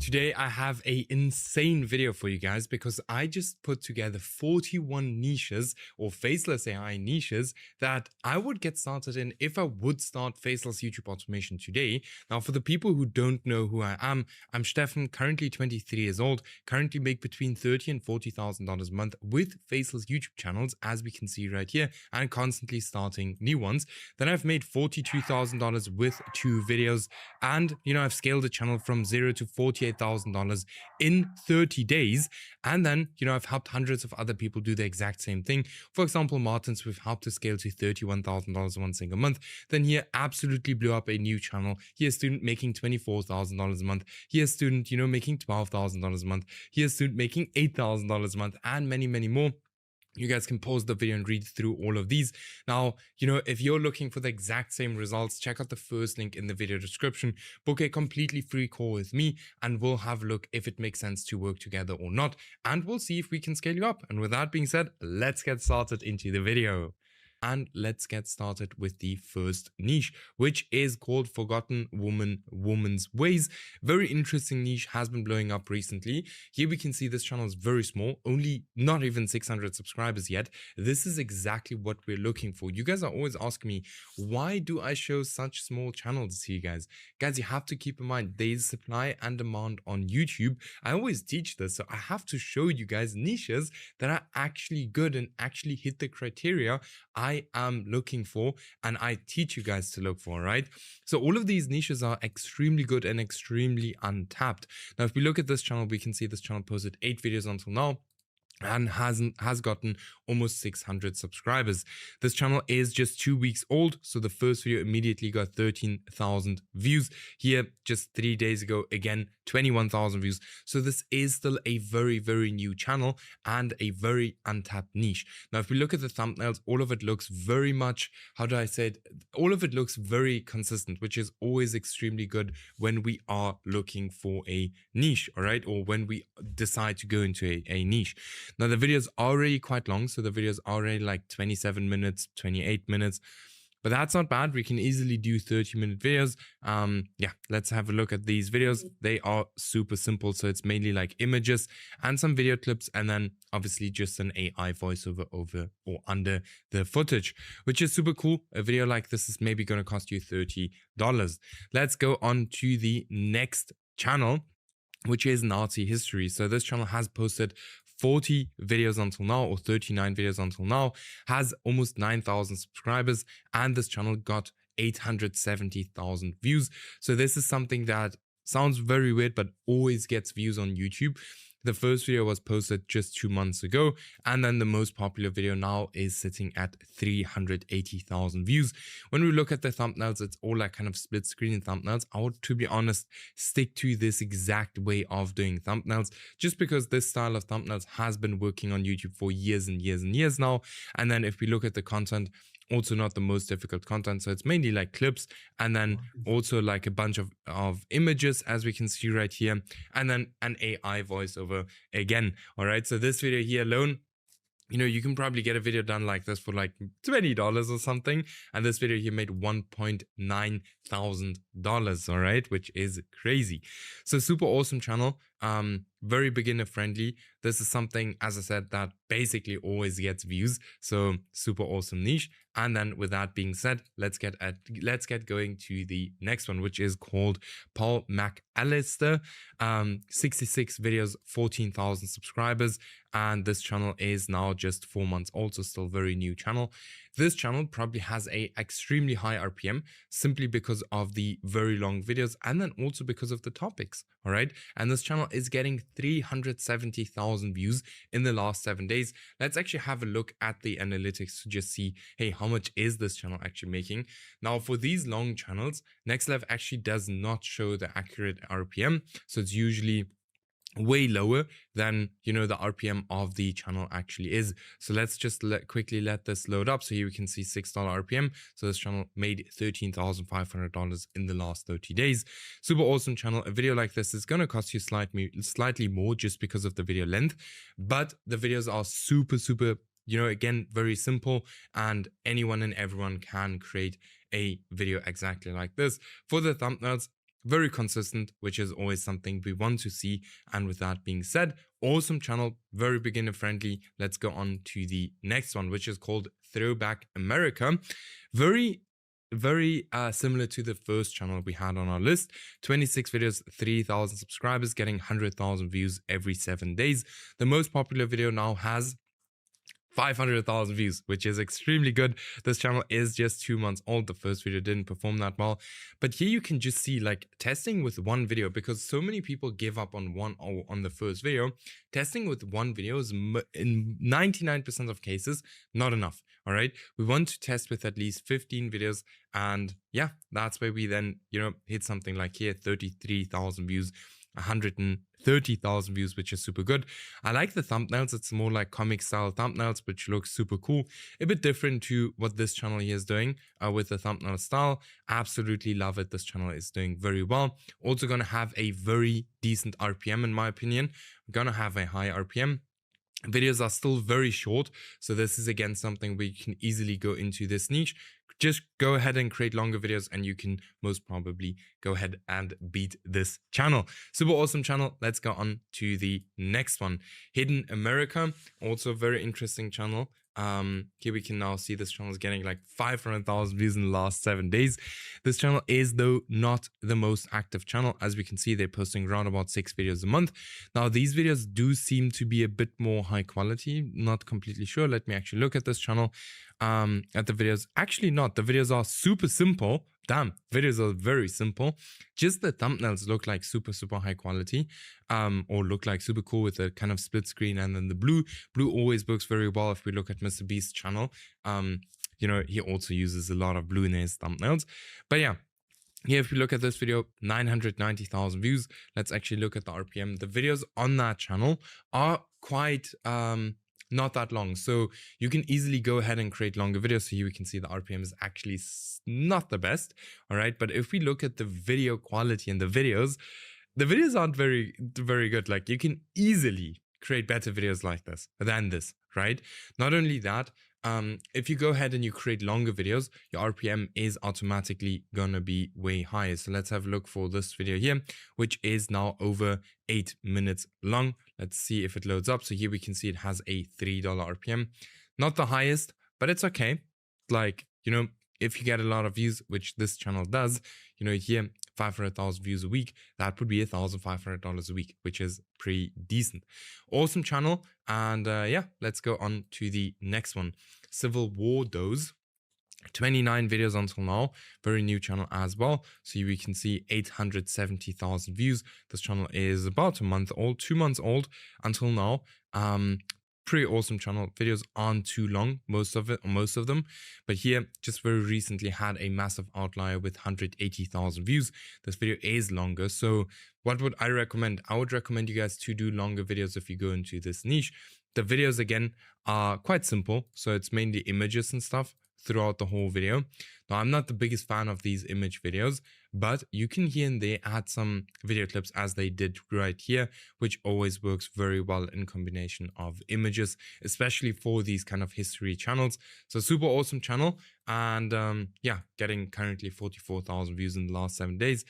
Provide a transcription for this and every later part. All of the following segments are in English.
Today I have a insane video for you guys because I just put together 41 niches or faceless AI niches that I would get started in if I would start faceless YouTube automation today. Now, for the people who don't know who I am, I'm Stefan, currently 23 years old, currently make between $30,000 and $40,000 a month with faceless YouTube channels, as we can see right here, and constantly starting new ones. Then I've made $42,000 with 2 videos, and I've scaled the channel from 0 to $48,000 in 30 days. And then, I've helped hundreds of other people do the exact same thing. For example, Martins, we've helped to scale to $31,000 one single month. Then here, absolutely blew up a new channel. Here's a student making $24,000 a month. Here's a student, making $12,000 a month. Here's a student making $8,000 a month, and many, many more. You guys can pause the video and read through all of these. Now, if you're looking for the exact same results, check out the first link in the video description. Book a completely free call with me and we'll have a look if it makes sense to work together or not. And we'll see if we can scale you up. And with that being said, let's get started into the video. And let's get started with the first niche, which is called Forgotten Woman's Ways. Very interesting niche, has been blowing up recently. Here we can see this channel is very small, only not even 600 subscribers yet. This is exactly what we're looking for. You guys are always asking me, why do I show such small channels to you guys? Guys, you have to keep in mind, there is supply and demand on YouTube. I always teach this, so I have to show you guys niches that are actually good and actually hit the criteria I am looking for and I teach you guys to look for, right? So all of these niches are extremely good and extremely untapped. Now, if we look at this channel, we can see this channel posted 8 videos until now and has gotten almost 600 subscribers. This channel is just 2 weeks old, so the first video immediately got 13,000 views. Here, just 3 days ago, again, 21,000 views. So this is still a very, very new channel and a very untapped niche. Now, if we look at the thumbnails, all of it looks very much, how do I say it? All of it looks very consistent, which is always extremely good when we are looking for a niche, all right? Or when we decide to go into a niche. Now, the video is already quite long, so the video is already like 27 minutes, 28 minutes, but that's not bad. We can easily do 30-minute videos. Yeah, let's have a look at these videos. They are super simple, so it's mainly like images and some video clips, and then obviously just an AI voiceover over or under the footage, which is super cool. A video like this is maybe going to cost you $30. Let's go on to the next channel, which is Nazi History. So this channel has posted 40 videos until now, or 39 videos until now, has almost 9,000 subscribers, and this channel got 870,000 views. So this is something that sounds very weird, but always gets views on YouTube. The first video was posted just 2 months ago, and then the most popular video now is sitting at 380,000 views. When we look at the thumbnails, it's all like kind of split screen thumbnails. I would, to be honest, stick to this exact way of doing thumbnails, just because this style of thumbnails has been working on YouTube for years and years and years now. And then if we look at the content, also not the most difficult content, so it's mainly like clips, and then also like a bunch of images, as we can see right here, and then an AI voiceover again. All right, so this video here alone, you can probably get a video done like this for like $20 or something, and this video here made $1.9 thousand, all right, which is crazy. So super awesome channel, very beginner friendly. This is something, as I said, that basically always gets views, so super awesome niche. And then with that being said, let's get going to the next one, which is called Paul McAllister. 66 videos, 14,000 subscribers, and this channel is now just 4 months old, so still very new channel. This channel probably has a extremely high RPM simply because of the very long videos, and then also because of the topics, all right? And this channel is getting 370,000 views in the last 7 days. Let's actually have a look at the analytics to just see, hey, how much is this channel actually making? Now, for these long channels, NextLev actually does not show the accurate RPM, so it's usually way lower than the RPM of the channel actually is. So let's just quickly let this load up. So here we can see $6 RPM. So this channel made $13,500 in the last 30 days. Super awesome channel. A video like this is going to cost you slightly more just because of the video length, but the videos are super again, very simple, and anyone and everyone can create a video exactly like this. For the thumbnails, very consistent, which is always something we want to see. And with that being said, awesome channel, very beginner friendly. Let's go on to the next one, which is called Throwback America. Very similar to the first channel we had on our list. 26 videos, 3,000 subscribers, getting 100,000 views every 7 days. The most popular video now has 500,000 views, which is extremely good. This channel is just 2 months old. The first video didn't perform that well, but here you can just see like testing with one video, because so many people give up on on the first video. Testing with one video is in 99% of cases not enough. All right, we want to test with at least 15 videos, and yeah, that's where we then, you know, hit something like here, 33,000 views, 130,000 views, which is super good. I like the thumbnails. It's more like comic style thumbnails, which looks super cool. A bit different to what this channel here is doing with the thumbnail style. Absolutely love it. This channel is doing very well. Also going to have a very decent RPM in my opinion. We're going to have a high RPM. Videos are still very short, so this is again something we can easily go into this niche. Just go ahead and create longer videos and you can most probably go ahead and beat this channel. Super awesome channel. Let's go on to the next one. Hidden America, also very interesting channel. Here we can now see this channel is getting like 500,000 views in the last 7 days. This channel is though not the most active channel. As we can see, they're posting around about 6 videos a month. Now these videos do seem to be a bit more high quality. Not completely sure. Let me actually look at this channel. At the videos, actually not. The videos are super simple. Damn, videos are very simple. Just the thumbnails look like super high quality, or look like super cool with a kind of split screen. And then the blue always works very well. If we look at Mr. Beast's channel, you know, he also uses a lot of blue in his thumbnails. But yeah, here if we look at this video, 990,000 views. Let's actually look at the RPM. The videos on that channel are quite not that long, so you can easily go ahead and create longer videos. So here we can see the RPM is actually not the best. All right, but if we look at the video quality in the videos aren't very good. Like you can easily create better videos like this than this, right? Not only that, if you go ahead and you create longer videos, your RPM is automatically gonna be way higher. So let's have a look for this video here, which is now over 8 minutes long. Let's see if it loads up. So here we can see it has a $3 RPM. Not the highest, but it's okay. Like, you know, if you get a lot of views, which this channel does, you know, here 500,000 views a week, that would be $1,500 a week, which is pretty decent. Awesome channel. And yeah, let's go on to the next one. Civil War Dose. 29 videos until now, very new channel as well. So we can see 870,000 views. This channel is about a month old, 2 months old until now. Pretty awesome channel. Videos aren't too long, most of them, but here just very recently had a massive outlier with 180,000 views. This video is longer, so what would I recommend? I would recommend you guys to do longer videos if you go into this niche. The videos again are quite simple, so it's mainly images and stuff throughout the whole video. Now, I'm not the biggest fan of these image videos, but you can here and there add some video clips as they did right here, which always works very well in combination of images, especially for these kind of history channels. So super awesome channel. And yeah, getting currently 44,000 views in the last 7 days.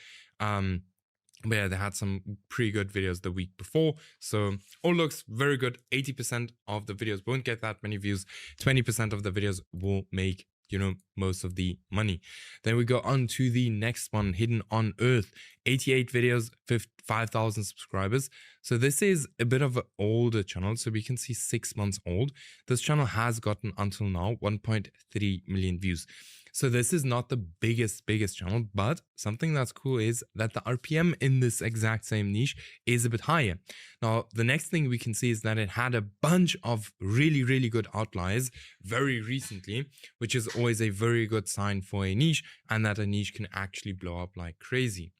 But yeah, they had some pretty good videos the week before. So all looks very good. 80% of the videos won't get that many views. 20% of the videos will make, you know, most of the money. Then we go on to the next one, Hidden on Earth. 88 videos, 5,000 subscribers. So this is a bit of an older channel. So we can see 6 months old. This channel has gotten until now 1.3 million views. So this is not the biggest channel, but something that's cool is that the RPM in this exact same niche is a bit higher. Now, the next thing we can see is that it had a bunch of really good outliers very recently, which is always a very good sign for a niche, and that a niche can actually blow up like crazy.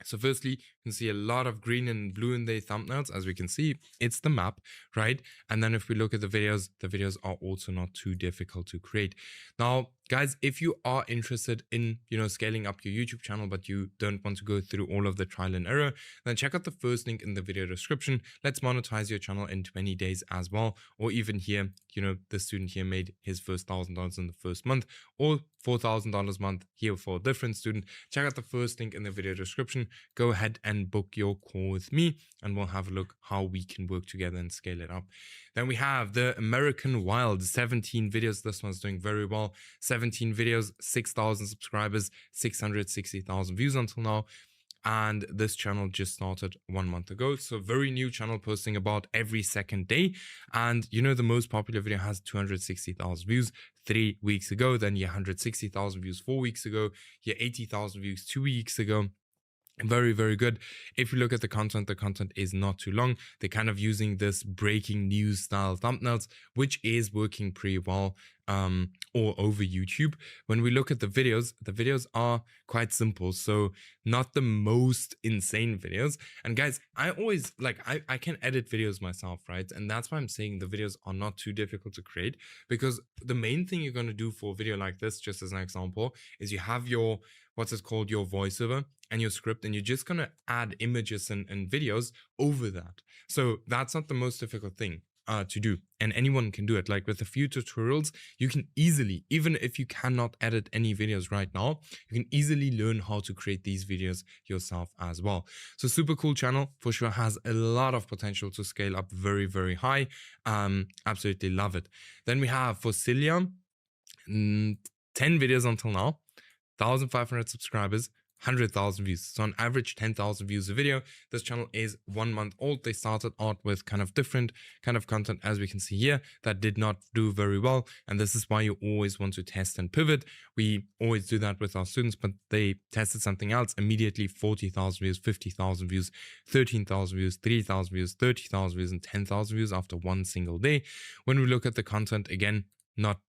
So firstly, you can see a lot of green and blue in their thumbnails. As we can see, it's the map, right? And then if we look at the videos are also not too difficult to create. Now, guys, if you are interested in, scaling up your YouTube channel, but you don't want to go through all of the trial and error, then check out the first link in the video description. Let's monetize your channel in 20 days as well. Or even here, the student here made his first $1,000 in the first month, or $4,000 a month here for a different student. Check out the first link in the video description. Go ahead and book your call with me, and we'll have a look how we can work together and scale it up. Then we have the American Wild, 17 videos. This one's doing very well. 17 videos, 6,000 subscribers, 660,000 views until now. And this channel just started 1 month ago. So very new channel, posting about every second day. And the most popular video has 260,000 views 3 weeks ago. Then 160,000 views 4 weeks ago. 80,000 views 2 weeks ago. Very, very good. If you look at the content is not too long. They're kind of using this breaking news style thumbnails, which is working pretty well all over YouTube. When we look at the videos are quite simple. So not the most insane videos. And guys, I always I can edit videos myself, right? And that's why I'm saying the videos are not too difficult to create, because the main thing you're going to do for a video like this, just as an example, is you have your your voiceover and your script, and you're just going to add images and videos over that. So that's not the most difficult thing to do, and anyone can do it. Like with a few tutorials, you can easily, even if you cannot edit any videos right now, you can easily learn how to create these videos yourself as well. So super cool channel, for sure has a lot of potential to scale up very, very high. Absolutely love it. Then we have Faceless, 10 videos until now, 1,500 subscribers, 100,000 views. So on average, 10,000 views a video. This channel is 1 month old. They started out with kind of different kind of content, as we can see here, that did not do very well. And this is why you always want to test and pivot. We always do that with our students, but they tested something else immediately. 40,000 views, 50,000 views, 13,000 views, 3,000 views, 30,000 views, and 10,000 views after one single day. When we look at the content, again, not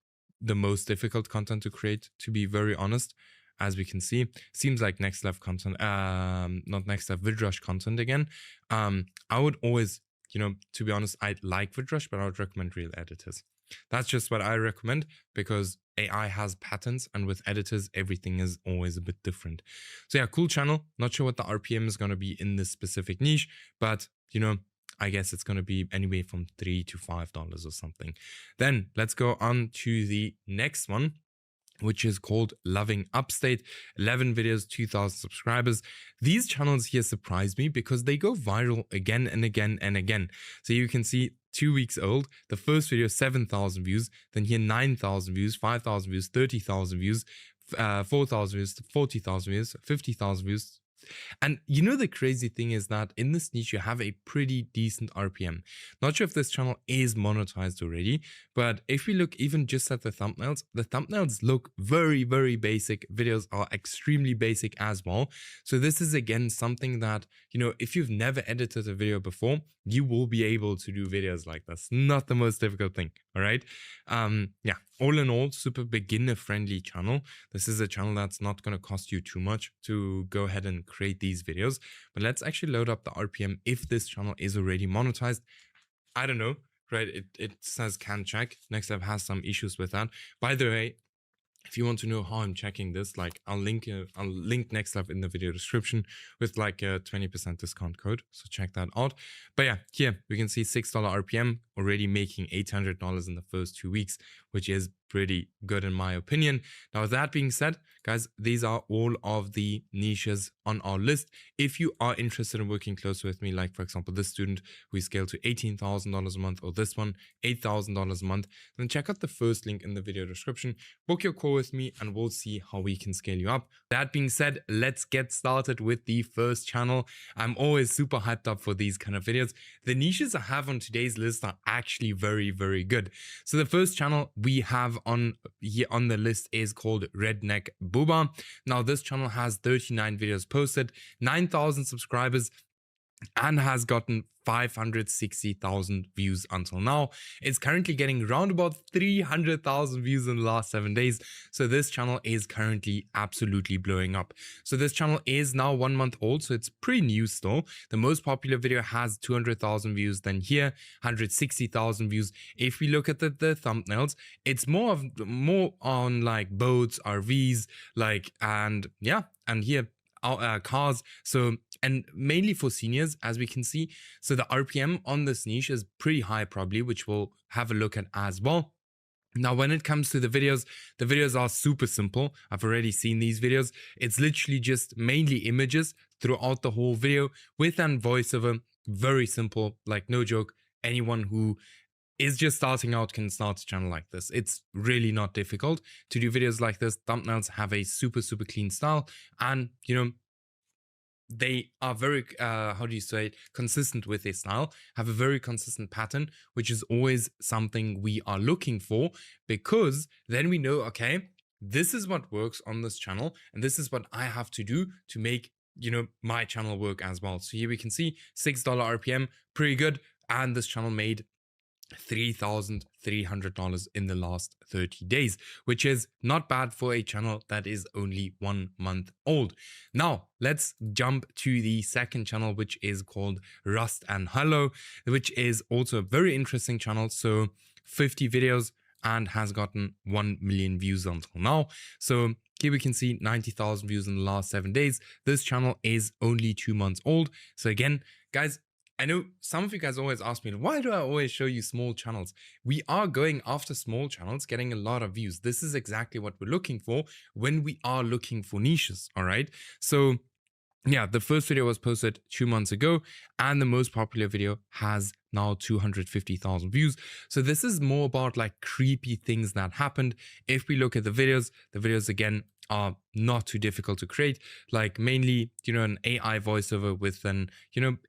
the most difficult content to create, to be very honest. As we can see, seems like next level content, not next level, VidRush content again. I would always, to be honest, I like VidRush, but I would recommend real editors. That's just what I recommend, because AI has patterns, and with editors, everything is always a bit different. So yeah, cool channel. Not sure what the RPM is going to be in this specific niche, but I guess it's going to be anywhere from $3 to $5 or something. Then let's go on to the next one, which is called Loving Upstate. 11 videos, 2,000 subscribers. These channels here surprise me because they go viral again and again and again. So you can see 2 weeks old, the first video 7,000 views, then here 9,000 views, 5,000 views, 30,000 views, 4,000 views, 40,000 views, 50,000 views. And the crazy thing is that in this niche, you have a pretty decent RPM. Not sure if this channel is monetized already, but if we look even just at the thumbnails look very, very basic. Videos are extremely basic as well. So this is again something that, if you've never edited a video before, you will be able to do videos like this. Not the most difficult thing, all right? Yeah, all in all, super beginner friendly channel. This is a channel that's not going to cost you too much to go ahead and create these videos. But let's actually load up the RPM if this channel is already monetized. I don't know, right? It says can check. Next Level has some issues with that. By the way, if you want to know how I'm checking this, I'll link Next Level in the video description with a 20% discount code. So check that out. But yeah, here we can see $6 RPM, already making $800 in the first 2 weeks, which is pretty good in my opinion. Now, with that being said, guys, these are all of the niches on our list. If you are interested in working closer with me, like for example, this student who scaled to $18,000 a month, or this one, $8,000 a month, then check out the first link in the video description. Book your call with me and we'll see how we can scale you up. That being said, let's get started with the first channel. I'm always super hyped up for these kind of videos. The niches I have on today's list are actually very, very good. So the first channel we have on here on the list is called Redneck Booba. Now this channel has 39 videos posted, 9,000 subscribers, and has gotten 560,000 views until now. It's currently getting around about 300,000 views in the last 7 days. So this channel is currently absolutely blowing up. So this channel is now 1 month old, so it's pretty new still. The most popular video has 200,000 views, then here 160,000 views. If we look at the thumbnails, it's more on like boats, RVs, like, and yeah, and here cars. So, and mainly for seniors, as we can see. So the RPM on this niche is pretty high probably, which we'll have a look at as well. Now, when it comes to the videos are super simple. I've already seen these videos. It's literally just mainly images throughout the whole video with an voiceover. Very simple, like no joke. Anyone who is just starting out can start a channel like this. It's really not difficult to do videos like this. Thumbnails have a super clean style, and they are very how do you say it, consistent with their style, have a very consistent pattern, which is always something we are looking for, because then we know, okay, this is what works on this channel, and this is what I have to do to make my channel work as well. So here we can see $6 RPM, pretty good, and this channel made $3,300 in the last 30 days, which is not bad for a channel that is only 1 month old. Now, let's jump to the second channel, which is called Rust and Hello, which is also a very interesting channel. So 50 videos and has gotten 1 million views until now. So here we can see 90,000 views in the last 7 days. This channel is only 2 months old. So again, guys, I know some of you guys always ask me, why do I always show you small channels? We are going after small channels, getting a lot of views. This is exactly what we're looking for when we are looking for niches, all right? So yeah, the first video was posted 2 months ago, and the most popular video has now 250,000 views. So this is more about like creepy things that happened. If we look at the videos again are not too difficult to create, like mainly, an AI voiceover with then,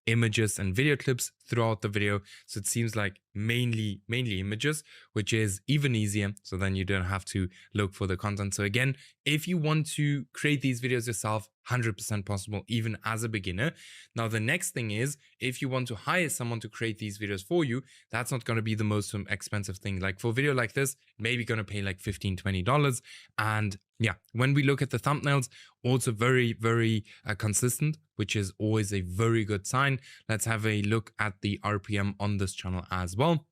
images and video clips throughout the video. So it seems like mainly images, which is even easier. So then you don't have to look for the content. So again, if you want to create these videos yourself, 100% possible, even as a beginner. Now, the next thing is, if you want to hire someone to create these videos for you, that's not going to be the most expensive thing. Like for a video like this, maybe going to pay like $15, $20. And yeah, when we look at the thumbnails, also very consistent, which is always a very good sign. Let's have a look at the RPM on this channel as well.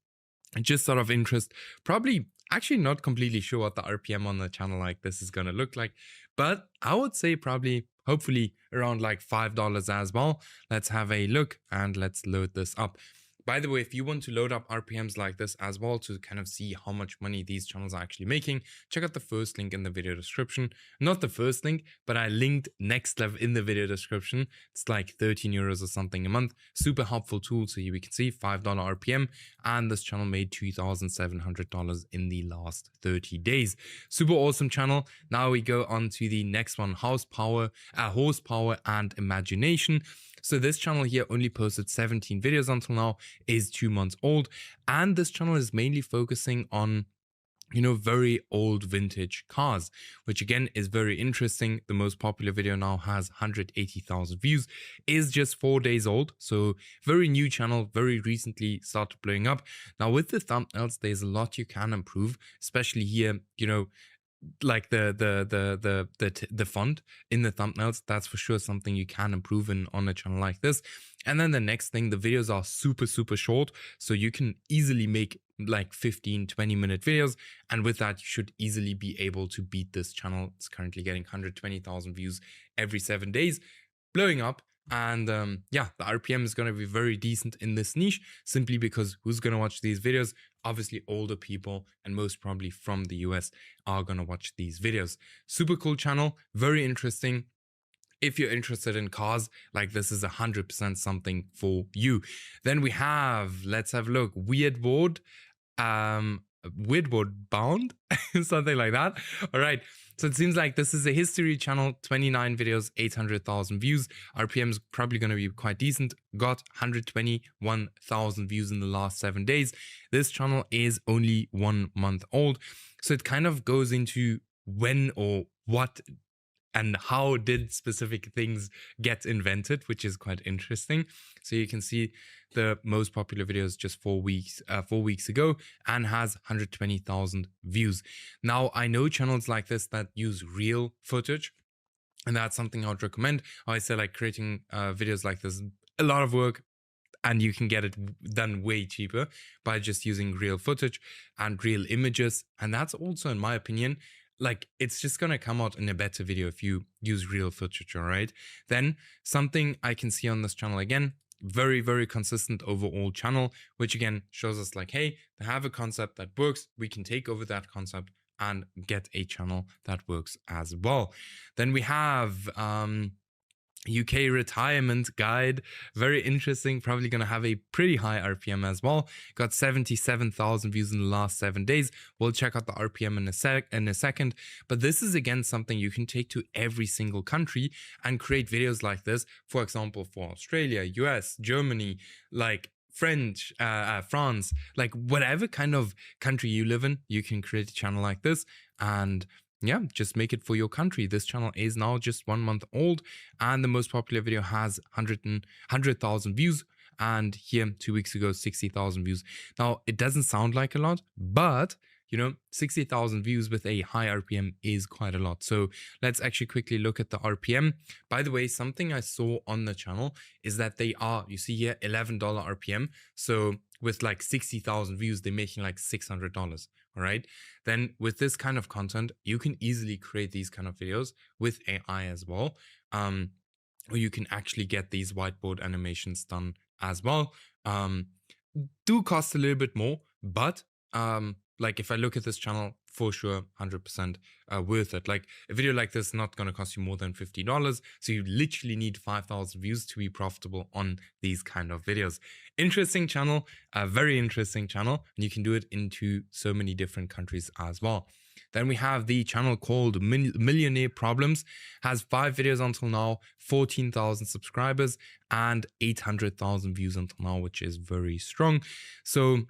Just sort of interest, probably actually not completely sure what the RPM on a channel like this is going to look like, but I would say probably, hopefully around like $5 as well. Let's have a look and let's load this up. By the way, if you want to load up RPMs like this as well to kind of see how much money these channels are actually making, check out the first link in the video description. Not the first link, but I linked Next Level in the video description. It's like 13 euros or something a month. Super helpful tool. So here we can see $5 RPM, and this channel made $2,700 in the last 30 days. Super awesome channel. Now we go on to the next one, horsepower and imagination. So this channel here only posted 17 videos until now, is 2 months old, and this channel is mainly focusing on very old vintage cars, which again is very interesting. The most popular video now has 180,000 views, is just 4 days old, so very new channel, very recently started blowing up. Now with the thumbnails, there's a lot you can improve, especially here, like the font in the thumbnails. That's for sure something you can improve on a channel like this. And then the next thing, the videos are super short, so you can easily make like 15-20 minute videos, and with that you should easily be able to beat this channel. It's currently getting 120,000 views every 7 days, blowing up. And yeah, the RPM is going to be very decent in this niche, simply because who's going to watch these videos? Obviously older people, and most probably from the US are going to watch these videos. Super cool channel, very interesting. If you're interested in cars, like this is 100% something for you. Then we have, let's have a look, Weirdward Bound, something like that. All right. So it seems like this is a history channel, 29 videos, 800,000 views. RPM is probably going to be quite decent. Got 121,000 views in the last 7 days. This channel is only 1 month old. So it kind of goes into when or what and how did specific things get invented, which is quite interesting. So you can see the most popular videos just 4 weeks ago, and has 120,000 views. Now, I know channels like this that use real footage, and that's something I would recommend. I say, like, creating videos like this, a lot of work, and you can get it done way cheaper by just using real footage and real images. And that's also, in my opinion, like, it's just gonna come out in a better video if you use real footage. All right. Then something I can see on this channel, again, very, very consistent overall channel, which again shows us like, hey, they have a concept that works. We can take over that concept and get a channel that works as well. Then we have UK retirement guide. Very interesting. Probably going to have a pretty high RPM as well. Got 77,000 views in the last 7 days. We'll check out the RPM in a second. But this is, again, something you can take to every single country and create videos like this. For example, for Australia, US, Germany, like French, France, like whatever kind of country you live in, you can create a channel like this and yeah, just make it for your country. This channel is now just 1 month old, and the most popular video has 100,000 views. And here, 2 weeks ago, 60,000 views. Now, it doesn't sound like a lot, but 60,000 views with a high RPM is quite a lot. So let's actually quickly look at the RPM. By the way, something I saw on the channel is that they are, you see here, $11 RPM. So with like 60,000 views, they're making like $600. All right. Then with this kind of content, you can easily create these kind of videos with AI as well. Or you can actually get these whiteboard animations done as well. Do cost a little bit more, but like if I look at this channel, for sure, 100% worth it. Like a video like this is not going to cost you more than $50. So you literally need 5,000 views to be profitable on these kind of videos. Interesting channel, a very interesting channel. And you can do it into so many different countries as well. Then we have the channel called Millionaire Problems. Has 5 videos until now, 14,000 subscribers, and 800,000 views until now, which is very strong. So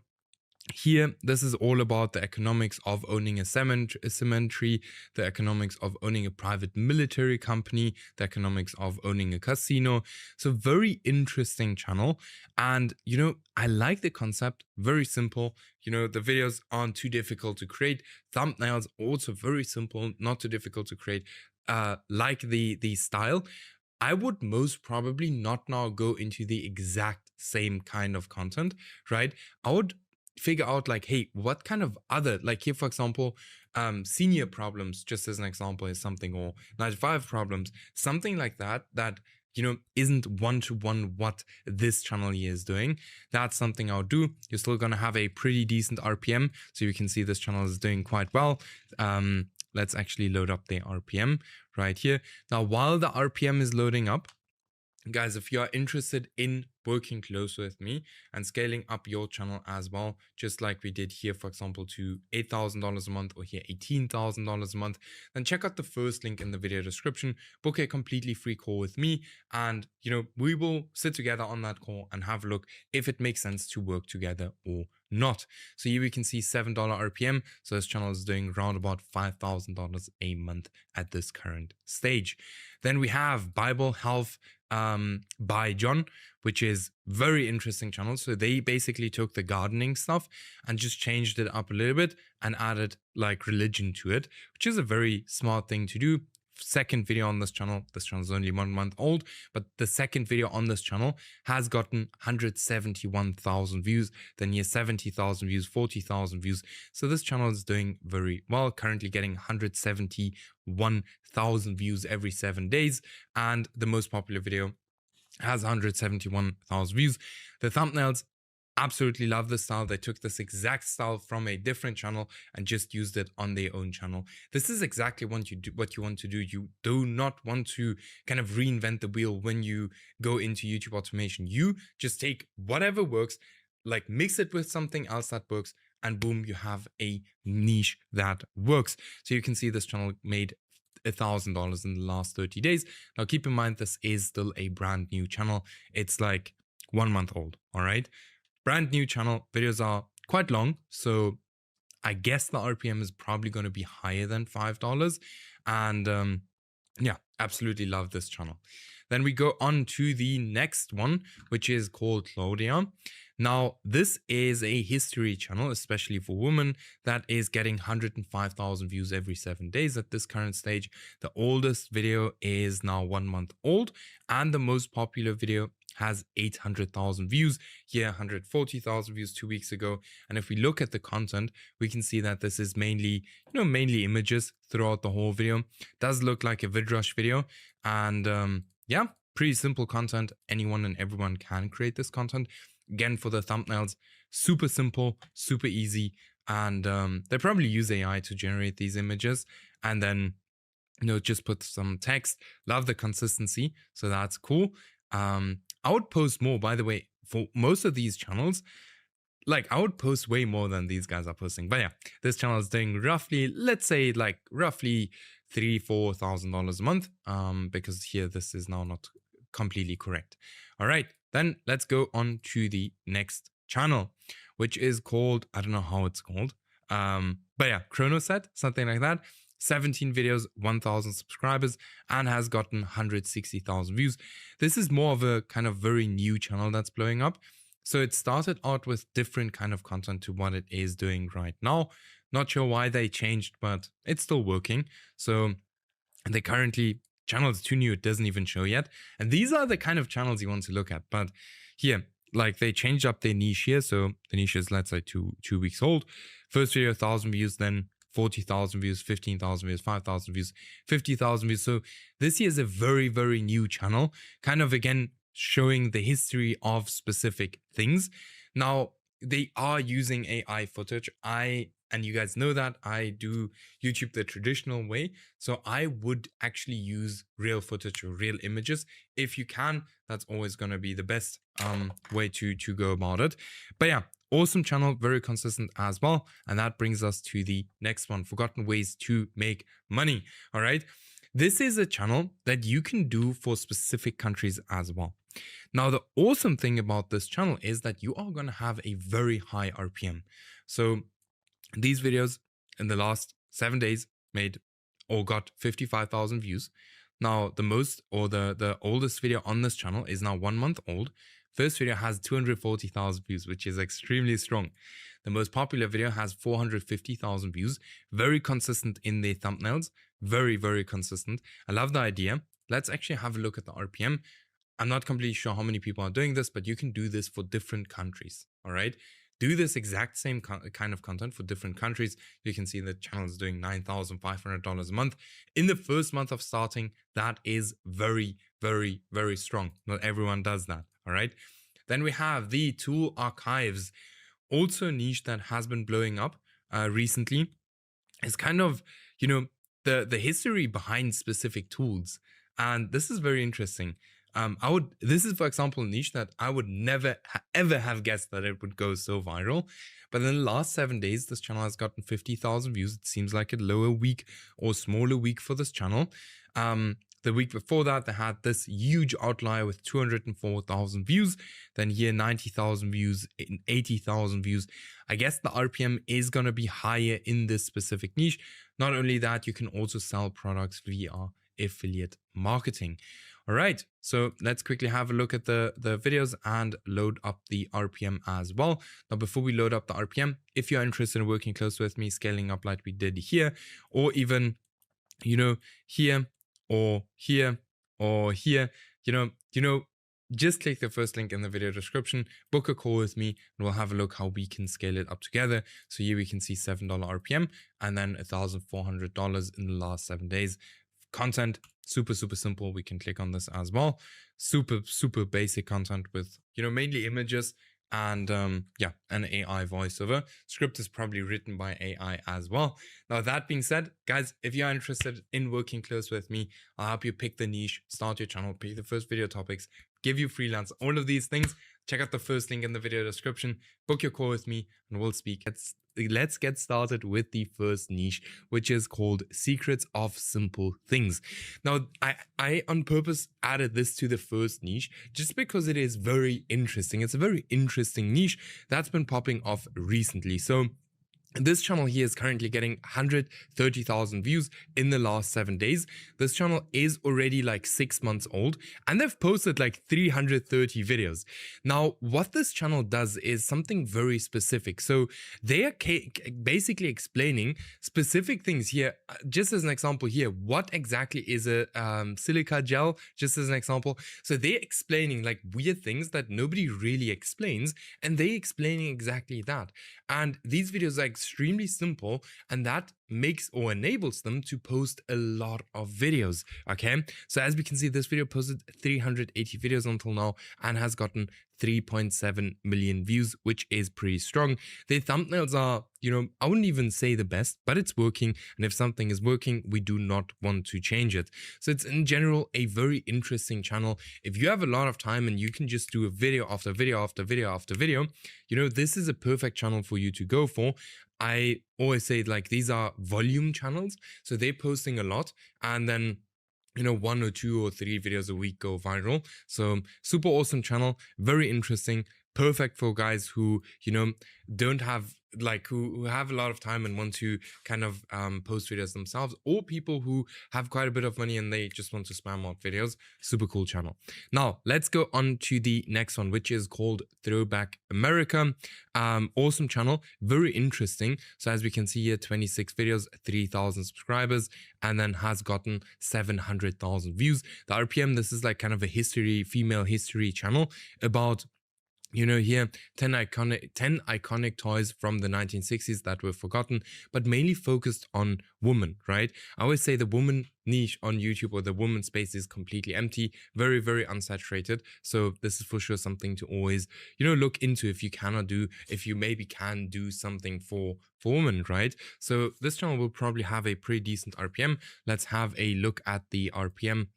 here, this is all about the economics of owning a cemetery, the economics of owning a private military company, the economics of owning a casino. So very interesting channel. And, I like the concept, very simple. The videos aren't too difficult to create. Thumbnails also very simple, not too difficult to create. Like the style. I would most probably not now go into the exact same kind of content, right? I would figure out like, hey, what kind of other, like here, for example, senior problems, just as an example, is something, or 95 problems, something like that, isn't one-to-one what this channel here is doing. That's something I'll do. You're still going to have a pretty decent RPM. So you can see this channel is doing quite well. Let's actually load up the RPM right here. Now, while the RPM is loading up, guys, if you are interested in working close with me and scaling up your channel as well, just like we did here, for example, to $8,000 a month, or here $18,000 a month, then check out the first link in the video description. Book a completely free call with me, and we will sit together on that call and have a look if it makes sense to work together or not. So here we can see $7 RPM. So this channel is doing around about $5,000 a month at this current stage. Then we have Bible Health by John, which is very interesting channel. So they basically took the gardening stuff and just changed it up a little bit and added like religion to it, which is a very smart thing to do. Second video on this channel is only 1 month old, but the second video on this channel has gotten 171,000 views, then here 70,000 views, 40,000 views. So this channel is doing very well, currently getting 171,000 views every 7 days, and the most popular video has 171,000 views. The thumbnails, absolutely love this style. They took this exact style from a different channel and just used it on their own channel. This is exactly what you want to do. You do not want to kind of reinvent the wheel when you go into YouTube automation. You just take whatever works, like mix it with something else that works, and boom, you have a niche that works. So you can see this channel made $1,000 in the last 30 days. Now keep in mind, this is still a brand new channel. It's like 1 month old. All right. Brand new channel, videos are quite long, so I guess the RPM is probably going to be higher than $5. And Yeah, absolutely love this channel. Then we go on to the next one, which is called Claudia. Now, this is a history channel, especially for women, that is getting 105,000 views every 7 days at this current stage. The oldest video is now 1 month old, and the most popular video has 800,000 views. Here, 140,000 views 2 weeks ago. And if we look at the content, we can see that this is mainly, mainly images throughout the whole video. Does look like a VidRush video, and yeah, pretty simple content. Anyone and everyone can create this content. Again, for the thumbnails, super simple, super easy, and they probably use AI to generate these images, and then just put some text. Love the consistency, so that's cool. I would post more, by the way, for most of these channels. Like, I would post way more than these guys are posting. But yeah, this channel is doing roughly, let's say, like roughly $3,000-4,000 a month. Because here this is now not completely correct. All right, then let's go on to the next channel, which is called, I don't know how it's called. But yeah, Chronoset, something like that. 17 videos, 1,000 subscribers, and has gotten 160,000 views. This is more of a kind of very new channel that's blowing up. So it started out with different kind of content to what it is doing right now. Not sure why they changed, but it's still working. So they currently, channel is too new, it doesn't even show yet. And these are the kind of channels you want to look at. But here, like, they changed up their niche here. So the niche is, let's say, two weeks old. First video, 1,000 views, then 40,000 views, 15,000 views, 5,000 views, 50,000 views. So this here is a very, very new channel, kind of, again, showing the history of specific things. Now, they are using AI footage. And you guys know that I do YouTube the traditional way. So I would actually use real footage or real images. If you can, that's always going to be the best way to go about it. But yeah, awesome channel, very consistent as well. And that brings us to the next one, forgotten ways to make money. All right. This is a channel that you can do for specific countries as well. Now, the awesome thing about this channel is that you are going to have a very high RPM. So these videos in the last 7 days made or got 55,000 views. Now, the most or the oldest video on this channel is now 1 month old. First video has 240,000 views, which is extremely strong. The most popular video has 450,000 views. Very consistent in the thumbnails. Very, very consistent. I love the idea. Let's actually have a look at the RPM. I'm not completely sure how many people are doing this, but you can do this for different countries. All right. Do this exact same kind of content for different countries. You can see the channel is doing $9,500 a month. In the first month of starting, that is very, very, very strong. Not everyone does that. All right. Then we have the tool archives, also a niche that has been blowing up recently. It's kind of, the history behind specific tools. And this is very interesting. This is, for example, a niche that I would never ever have guessed that it would go so viral. But in the last 7 days, this channel has gotten 50,000 views. It seems like a lower week or smaller week for this channel. The week before that, they had this huge outlier with 204,000 views. Then here, 90,000 views, 80,000 views. I guess the RPM is going to be higher in this specific niche. Not only that, you can also sell products via affiliate marketing. All right, so let's quickly have a look at the videos and load up the RPM as well. Now, before we load up the RPM, if you're interested in working close with me, scaling up like we did here, or even, here or here or here, just click the first link in the video description, book a call with me, and we'll have a look how we can scale it up together. So here we can see $7 RPM and then $1,400 in the last 7 days. Content, super simple. We can click on this as well. Super basic content with, mainly images and an AI voiceover. Script is probably written by AI as well. Now, that being said, guys, if you're interested in working close with me, I'll help you pick the niche, start your channel, pick the first video topics, give you freelance, all of these things. Check out the first link in the video description, book your call with me, and we'll speak. Let's get started with the first niche, which is called Secrets of Simple Things. Now, I on purpose added this to the first niche just because it is very interesting. It's a very interesting niche that's been popping off recently. So This channel here is currently getting 130,000 views in the last 7 days. This channel is already like 6 months old and they've posted like 330 videos. Now, what this channel does is something very specific. So they are basically explaining specific things here. Just as an example here, what exactly is a silica gel? Just as an example. So they're explaining like weird things that nobody really explains, and they're explaining exactly that. And these videos are extremely simple, and that makes or enables them to post a lot of videos. Okay, so as we can see, this video posted 380 videos until now and has gotten 3.7 million views, which is pretty strong. Their thumbnails are, I wouldn't even say the best, but it's working. And if something is working, we do not want to change it. So it's in general a very interesting channel. If you have a lot of time and you can just do a video after video after video after video, this is a perfect channel for you to go for. I always say like these are volume channels, so they're posting a lot, and then 1 or 2 or 3 videos a week go viral. So super awesome channel, very interesting, perfect for guys who don't have who have a lot of time and want to kind of post videos themselves, or people who have quite a bit of money and they just want to spam out videos. Super cool channel. Now let's go on to the next one, which is called Throwback America. Awesome channel, very interesting. So as we can see here, 26 videos, 3,000 subscribers, and then has gotten 700,000 views. The RPM, this is like kind of a female history channel about here 10 iconic toys from the 1960s that were forgotten, but mainly focused on women, right? I always say the woman niche on YouTube, or the woman space, is completely empty, very, very unsaturated. So this is for sure something to always, look into if you maybe can do something for women, right? So this channel will probably have a pretty decent RPM. Let's have a look at the RPM.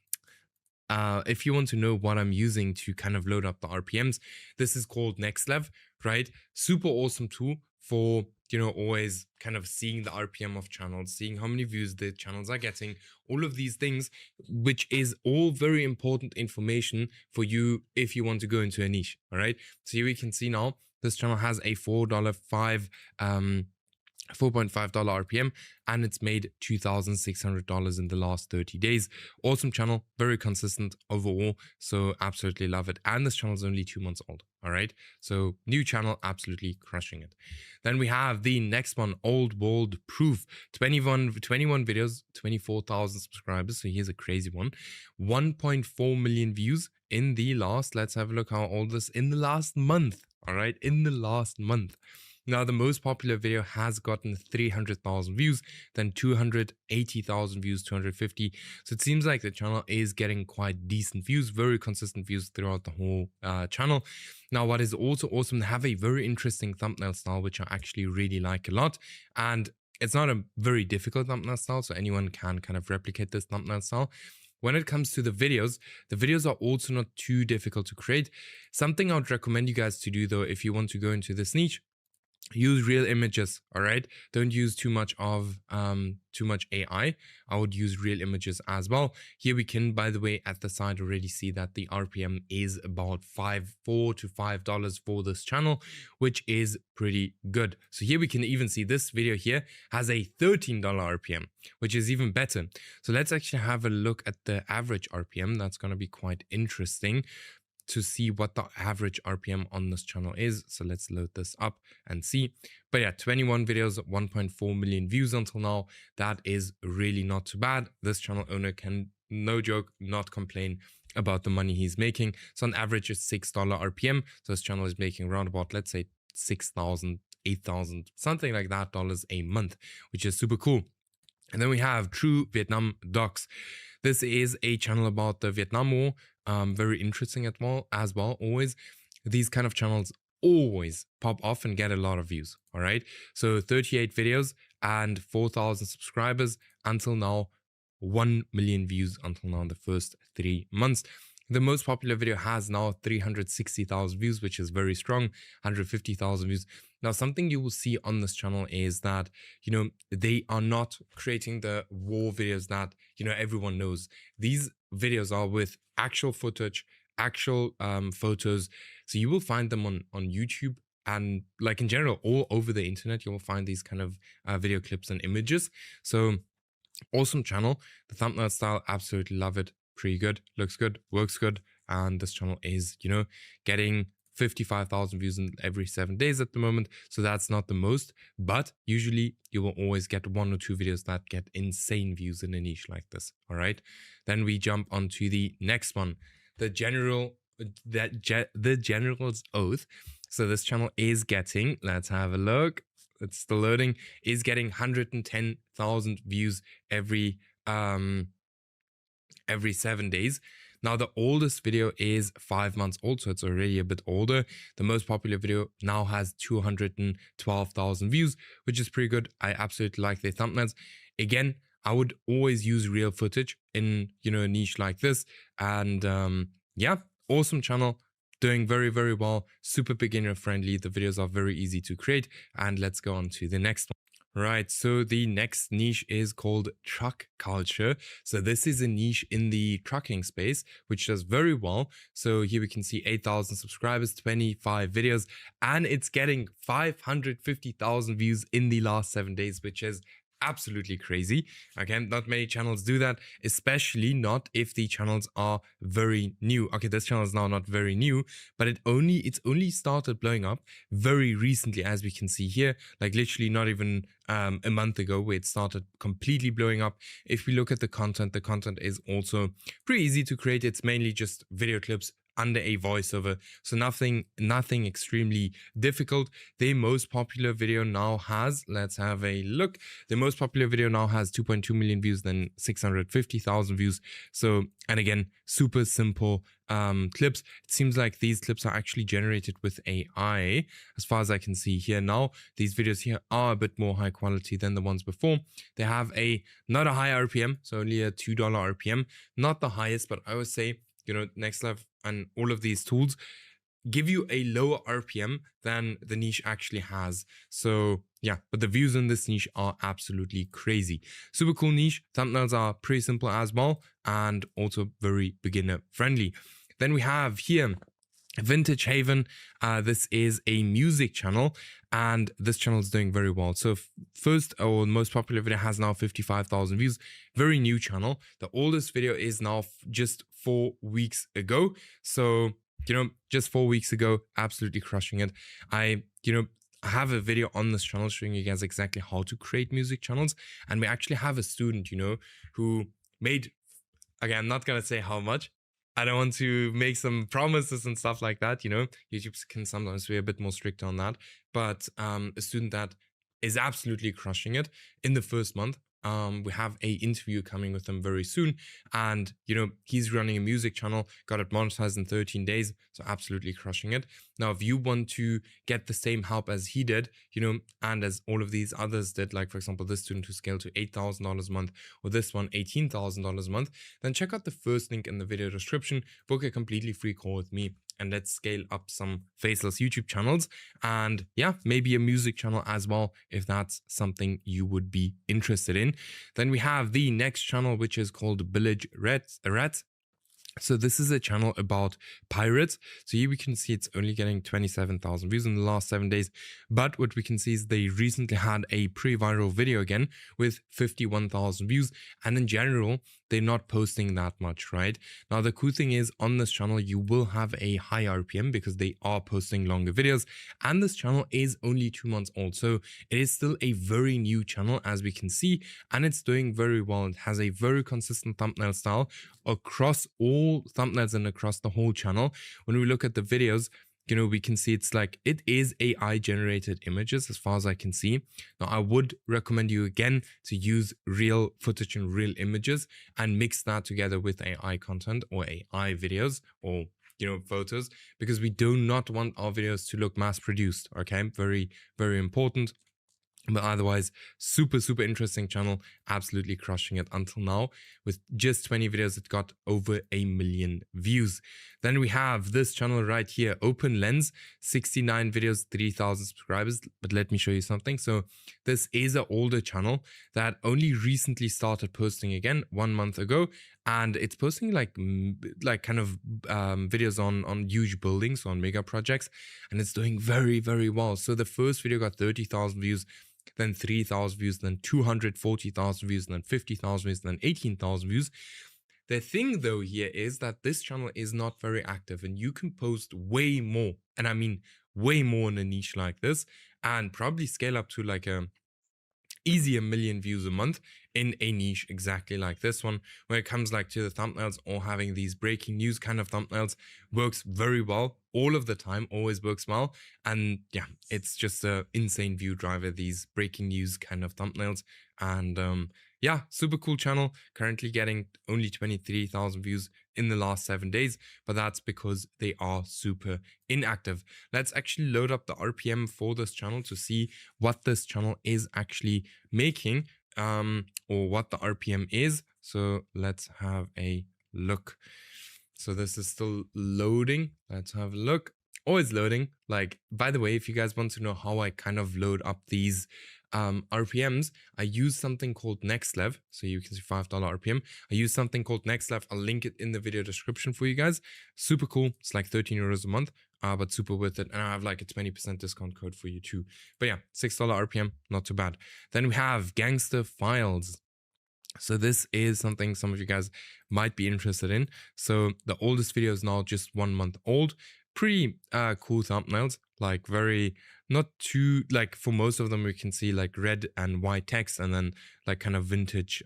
If you want to know what I'm using to kind of load up the RPMs, this is called NextLev, right? Super awesome tool for, always kind of seeing the RPM of channels, seeing how many views the channels are getting, all of these things, which is all very important information for you if you want to go into a niche, all right? So here we can see now, this channel has a $4.5 RPM, and it's made $2,600 in the last 30 days. Awesome channel, very consistent overall, so absolutely love it. And this channel is only 2 months old, all right? So new channel, absolutely crushing it. Then we have the next one, Old World Proof. 21 videos, 24,000 subscribers, so here's a crazy one. 1.4 million views in the last, let's have a look how old this, in the last month, all right? In the last month. Now, the most popular video has gotten 300,000 views, then 280,000 views, 250. So it seems like the channel is getting quite decent views, very consistent views throughout the whole channel. Now, what is also awesome, they have a very interesting thumbnail style, which I actually really like a lot. And it's not a very difficult thumbnail style, so anyone can kind of replicate this thumbnail style. When it comes to the videos are also not too difficult to create. Something I would recommend you guys to do, though, if you want to go into this niche, use real images, all right? Don't use too much AI. I would use real images as well. Here we can, by the way, at the side already see that the RPM is about $4 to $5 for this channel, which is pretty good. So here we can even see this video here has a $13 RPM, which is even better. So let's actually have a look at the average RPM. That's going to be quite interesting to see what the average RPM on this channel is. So let's load this up and see. But yeah, 21 videos, 1.4 million views until now. That is really not too bad. This channel owner can, no joke, not complain about the money he's making. So on average, it's $6 RPM. So this channel is making around about, let's say, 6,000, 8,000, something like that dollars a month, which is super cool. And then we have True Vietnam Docs. This is a channel about the Vietnam War. Very interesting as well. Always, these kind of channels always pop off and get a lot of views. All right. So 38 videos and 4,000 subscribers until now. 1 million views until now in the first 3 months. The most popular video has now 360,000 views, which is very strong, 150,000 views. Now, something you will see on this channel is that, they are not creating the war videos that, everyone knows. These videos are with actual footage, actual photos. So you will find them on YouTube and like in general, all over the internet, you will find these kind of video clips and images. So awesome channel. The thumbnail style, absolutely love it. Pretty good, looks good, works good. And this channel is, getting 55,000 views in every 7 days at the moment. So that's not the most, but usually you will always get 1 or 2 videos that get insane views in a niche like this. All right. Then we jump on to the next one, the general's oath. So this channel is getting, let's have a look. It's still loading, is getting 110,000 views every 7 days. Now, the oldest video is 5 months old, so it's already a bit older. The most popular video now has 212,000 views, which is pretty good. I absolutely like their thumbnails. Again, I would always use real footage in, a niche like this. And yeah, awesome channel. Doing very, very well, super beginner friendly. The videos are very easy to create. And let's go on to the next one. Right, so the next niche is called truck culture. So this is a niche in the trucking space, which does very well. So here we can see 8,000 subscribers, 25 videos, and it's getting 550,000 views in the last 7 days, which is absolutely crazy. Okay, not many channels do that, especially not if the channels are very new. Okay, this channel is now not very new, but it's only started blowing up very recently, as we can see here, like literally not even a month ago, where it started completely blowing up. If we look at the content is also pretty easy to create. It's mainly just video clips under a voiceover, so nothing extremely difficult. The most popular video now has, let's have a look, the most popular video now has 2.2 million views, then 650,000 views. So, and again, super simple clips. It seems like these clips are actually generated with AI, as far as I can see here. Now, these videos here are a bit more high quality than the ones before. They have not a high RPM, so only a $2 RPM, not the highest, but I would say, Next Level and all of these tools give you a lower RPM than the niche actually has. So yeah, but the views in this niche are absolutely crazy. Super cool niche. Thumbnails are pretty simple as well, and also very beginner friendly. Then we have here Vintage Haven. This is a music channel, and this channel is doing very well. So first or most popular video has now 55,000 views. Very new channel. The oldest video is now just 4 weeks ago. So, just 4 weeks ago, absolutely crushing it. I have a video on this channel showing you guys exactly how to create music channels. And we actually have a student, who made, again, I'm not going to say how much. I don't want to make some promises and stuff like that. YouTube can sometimes be a bit more strict on that. But a student that is absolutely crushing it in the first month. We have a interview coming with him very soon, and he's running a music channel, got it monetized in 13 days, so absolutely crushing it. Now, if you want to get the same help as he did, and as all of these others did, like for example this student who scaled to $8,000 a month, or this one $18,000 a month, then check out the first link in the video description, book a completely free call with me, and let's scale up some Faceless YouTube channels, and yeah, maybe a music channel as well, if that's something you would be interested in. Then we have the next channel, which is called Village Rats. So this is a channel about pirates. So here we can see it's only getting 27,000 views in the last 7 days. But what we can see is they recently had a pretty viral video again with 51,000 views. And in general, they're not posting that much, right? Now, the cool thing is on this channel, you will have a high RPM because they are posting longer videos. And this channel is only 2 months old. So it is still a very new channel, as we can see, and it's doing very well. It has a very consistent thumbnail style across all thumbnails and across the whole channel. When we look at the videos, we can see it's like it is AI generated images as far as I can see. Now, I would recommend you again to use real footage and real images and mix that together with AI content or AI videos or photos, because we do not want our videos to look mass produced. Okay, very, very important. But otherwise, super, super interesting channel, absolutely crushing it until now. With just 20 videos, it got over 1 million views. Then we have this channel right here, Open Lens, 69 videos, 3,000 subscribers. But let me show you something. So this is an older channel that only recently started posting again 1 month ago. and it's posting like kind of videos on huge buildings, on mega projects, and it's doing very, very well. So the first video got 30,000 views, then 3,000 views, then 240,000 views, then 50,000 views, then 18,000 views. The thing though here is that this channel is not very active, and you can post way more, and I mean way more in a niche like this, and probably scale up to like easy 1 million views a month in a niche exactly like this one. When it comes like to the thumbnails, or having these breaking news kind of thumbnails, works very well all of the time, always works well. And yeah, it's just a insane view driver, these breaking news kind of thumbnails. And yeah, super cool channel, currently getting only 23,000 views in the last 7 days, but that's because they are super inactive. Let's actually load up the RPM for this channel to see what this channel is actually making, or what the RPM is. So let's have a look. So this is still loading. Let's have a look. Always loading. Like, by the way, if you guys want to know how I kind of load up these RPMs, I use something called NextLev. So you can see $5 RPM. I use something called NextLev. I'll link it in the video description for you guys. Super cool. It's like 13 euros a month, but super worth it. And I have like a 20% discount code for you too. But yeah, $6 RPM, not too bad. Then we have Gangster Files. So this is something some of you guys might be interested in. So the oldest video is now just 1 month old. Pretty cool thumbnails, like very, not too, like for most of them we can see like red and white text and then like kind of vintage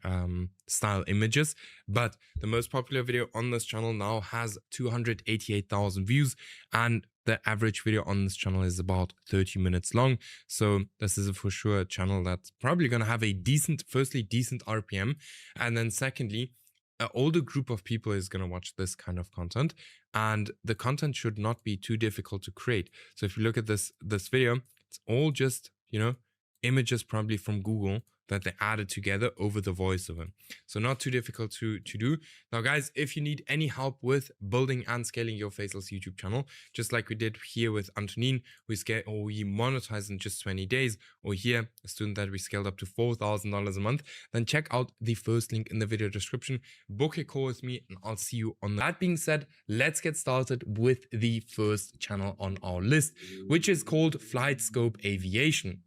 style images. But the most popular video on this channel now has 288,000 views, and the average video on this channel is about 30 minutes long. So this is for sure a channel that's probably going to have a decent, firstly, decent RPM. And then secondly, an older group of people is going to watch this kind of content, and the content should not be too difficult to create. So if you look at this video, it's all just, you know, images probably from Google that they added together over the voiceover. So not too difficult to do. Now, guys, if you need any help with building and scaling your Faceless YouTube channel, just like we did here with Antonin, we monetized in just 20 days, or here, a student that we scaled up to $4,000 a month, then check out the first link in the video description, book a call with me, and I'll see you on that. That being said, let's get started with the first channel on our list, which is called Flight Scope Aviation.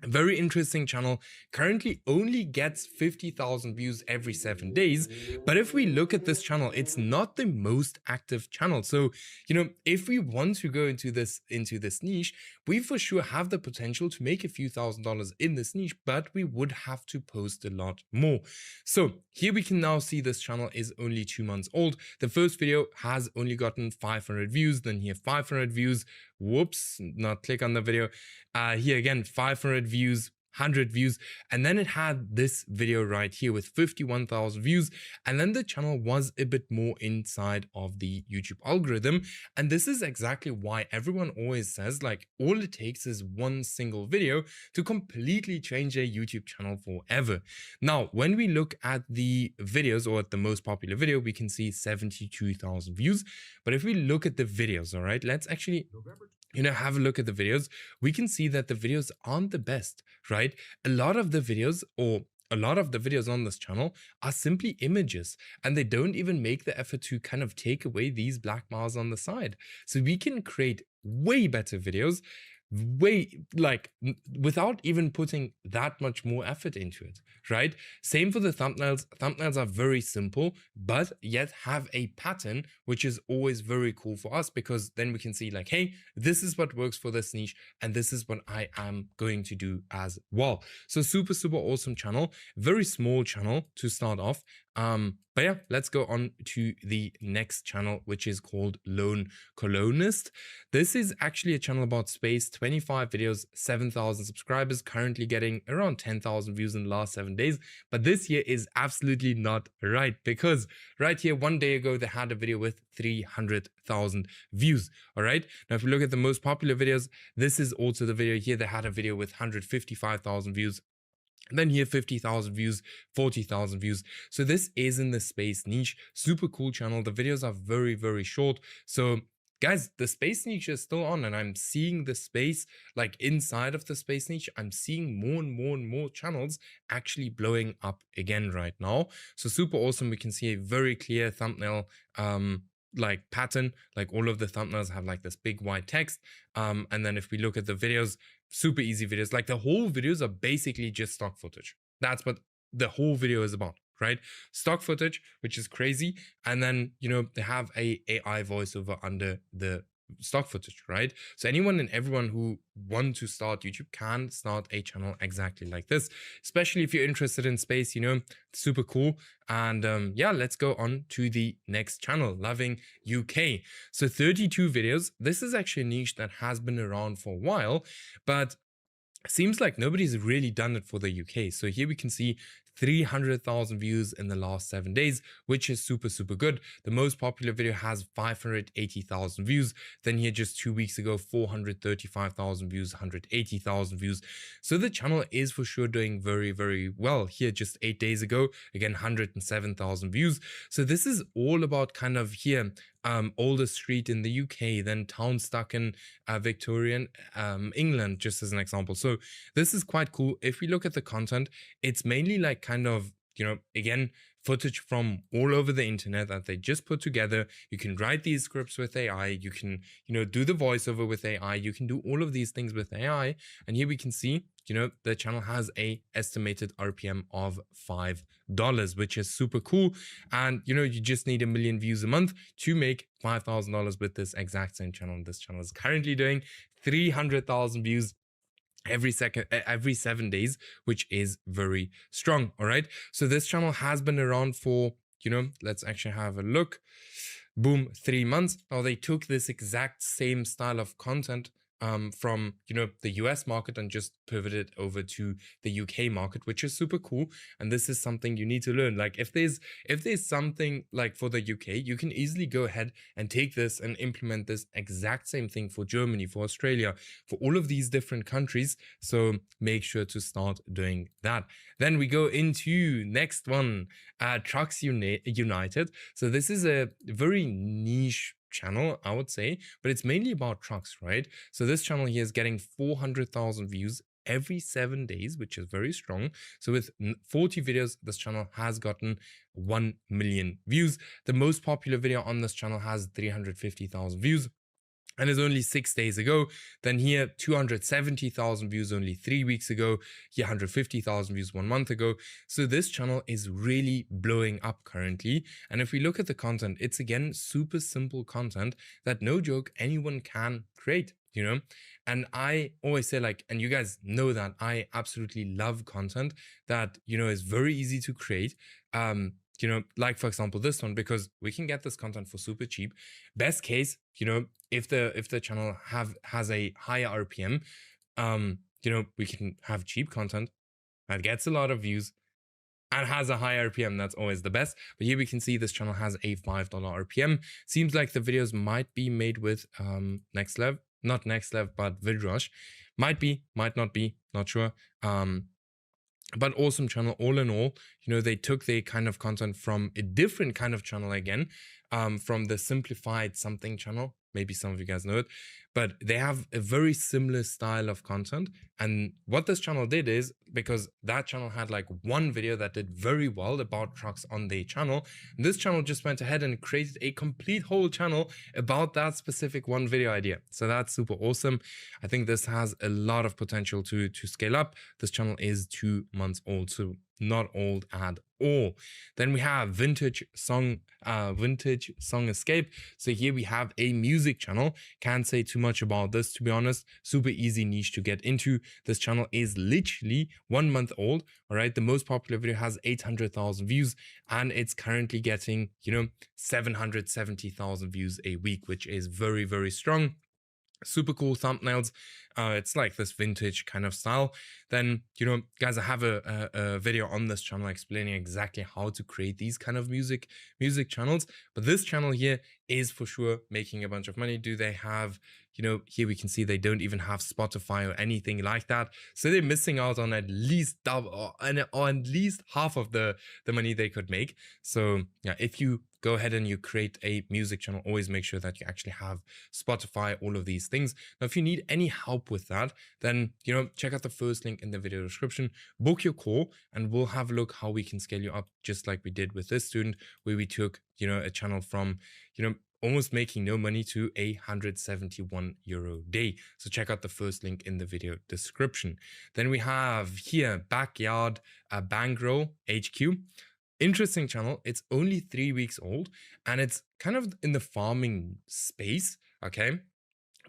A very interesting channel, currently only gets 50,000 views every 7 days. But if we look at this channel, it's not the most active channel. So, you know, if we want to go into this niche, we for sure have the potential to make a few $1,000s in this niche, but we would have to post a lot more. So here we can now see this channel is only 2 months old. The first video has only gotten 500 views, then here 500 views. Whoops, not click on the video. Here again, 500 views, 100 views, and then it had this video right here with 51,000 views, and then the channel was a bit more inside of the YouTube algorithm. And this is exactly why everyone always says, like, all it takes is one single video to completely change a YouTube channel forever. Now, when we look at the videos, or at the most popular video, we can see 72,000 views. But if we look at the videos, all right, let's actually, you know, have a look at the videos. We can see that the videos aren't the best, right? A lot of the videos on this channel are simply images, and they don't even make the effort to kind of take away these black bars on the side. So we can create way better videos, without even putting that much more effort into it, right? Same for the thumbnails. Thumbnails are very simple, but yet have a pattern, which is always very cool for us, because then we can see like, hey, this is what works for this niche, and this is what I am going to do as well. So super, super awesome channel, very small channel to start off. But yeah, let's go on to the next channel, which is called Lone Colonist. This is actually a channel about space, 25 videos, 7,000 subscribers, currently getting around 10,000 views in the last 7 days. But this year is absolutely not right, because right here, 1 day ago, they had a video with 300,000 views. All right. Now, if we look at the most popular videos, this is also the video here. They had a video with 155,000 views. And then here 50,000 views, 40,000 views. So this is in the space niche. Super cool channel. The videos are very, very short. So guys, the space niche is still on, and I'm seeing the space, like inside of the space niche, I'm seeing more and more and more channels actually blowing up again right now. So super awesome. We can see a very clear thumbnail like pattern. Like all of the thumbnails have like this big white text. And then if we look at the videos, super easy videos, like the whole videos are basically just stock footage. That's what the whole video is about, right? Stock footage, which is crazy. And then, you know, they have a AI voiceover under the stock footage, right? So anyone and everyone who want to start YouTube can start a channel exactly like this, especially if you're interested in space, you know, super cool. And yeah, let's go on to the next channel, Loving UK. So 32 videos. This is actually a niche that has been around for a while, but seems like nobody's really done it for the UK. So here we can see 300,000 views in the last 7 days, which is super, super good. The most popular video has 580,000 views. Then here just 2 weeks ago, 435,000 views, 180,000 views. So the channel is for sure doing very, very well. Here just 8 days ago, again, 107,000 views. So this is all about kind of here, oldest street in the UK, then town stuck in Victorian England, just as an example. So this is quite cool. If we look at the content, it's mainly like kind of, you know, again, footage from all over the internet that they just put together. You can write these scripts with AI. You can, you know, do the voiceover with AI. You can do all of these things with AI. And here we can see, you know, the channel has a estimated RPM of $5, which is super cool. And, you know, you just need 1 million views a month to make $5,000 with this exact same channel. And this channel is currently doing 300,000 views every 7 days, which is very strong. All right, so this channel has been around for, you know, let's actually have a look. Boom, 3 months. Now they took this exact same style of content from, you know, the US market and just pivoted over to the UK market, which is super cool. And this is something you need to learn. Like if there's something like for the UK, you can easily go ahead and take this and implement this exact same thing for Germany, for Australia, for all of these different countries. So make sure to start doing that. Then we go into next one, Trucks United. So this is a very niche channel, I would say, but it's mainly about trucks, right? So this channel here is getting 400,000 views every 7 days, which is very strong. So with 40 videos, this channel has gotten 1 million views. The most popular video on this channel has 350,000 views, and it's only 6 days ago. Then here, 270,000 views only 3 weeks ago. Here, 150,000 views 1 month ago. So this channel is really blowing up currently. And if we look at the content, it's again super simple content that, no joke, anyone can create, you know. And I always say, like, and you guys know that I absolutely love content that, you know, is very easy to create. You know, like for example, this one, because we can get this content for super cheap. Best case, you know, if the channel has a higher RPM, you know, we can have cheap content that gets a lot of views and has a high RPM. That's always the best. But here we can see this channel has a $5 RPM. Seems like the videos might be made with Next Level, not Next Level, but VidRush. Might be, might not be, not sure. But awesome channel all in all. You know, they took their kind of content from a different kind of channel again, from the simplified something channel. Maybe some of you guys know it, but they have a very similar style of content. And what this channel did is, because that channel had like one video that did very well about trucks on their channel, this channel just went ahead and created a complete whole channel about that specific one video idea. So that's super awesome. I think this has a lot of potential to scale up. This channel is 2 months old, so not old at all. Then we have Vintage Song Escape. So here we have a music channel. Can't say too much about this, to be honest. Super easy niche to get into. This channel is literally 1 month old. All right, the most popular video has 800,000 views, and it's currently getting, you know, 770,000 views a week, which is very, very strong. Super cool thumbnails. It's like this vintage kind of style. Then, you know, guys, I have a video on this channel explaining exactly how to create these kind of music channels. But this channel here is for sure making a bunch of money. Do they have, you know, here we can see they don't even have Spotify or anything like that. So they're missing out on at least double or at least half of the money they could make. So yeah, if you go ahead and you create a music channel. Always make sure that you actually have Spotify, all of these things. Now, if you need any help with that, then, check out the first link in the video description, book your call, and we'll have a look how we can scale you up, just like we did with this student, where we took, a channel from, almost making no money to a €171 day. So check out the first link in the video description. Then we have here Backyard Bankroll HQ. Interesting channel. It's only 3 weeks old and it's kind of in the farming space, okay?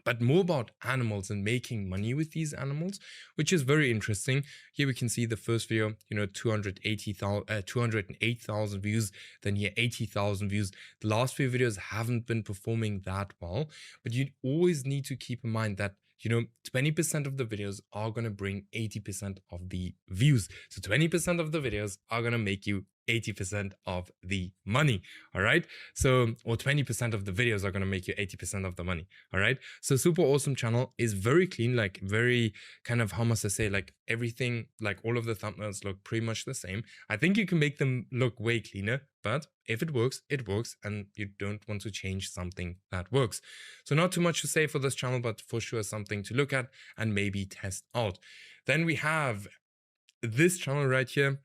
But more about animals and making money with these animals, which is very interesting. Here we can see the first video, 208,000 views, then here 80,000 views. The last few videos haven't been performing that well, but you always need to keep in mind that 20% of the videos are going to bring 80% of the views. So 20% of the videos are going to make you 80% of the money. All right. So, or 20% of the videos are going to make you 80% of the money. All right. So super awesome channel, is very clean, like very kind of, how must I say, like everything, like all of the thumbnails look pretty much the same. I think you can make them look way cleaner, but if it works, it works, and you don't want to change something that works. So not too much to say for this channel, but for sure something to look at and maybe test out. Then we have this channel right here,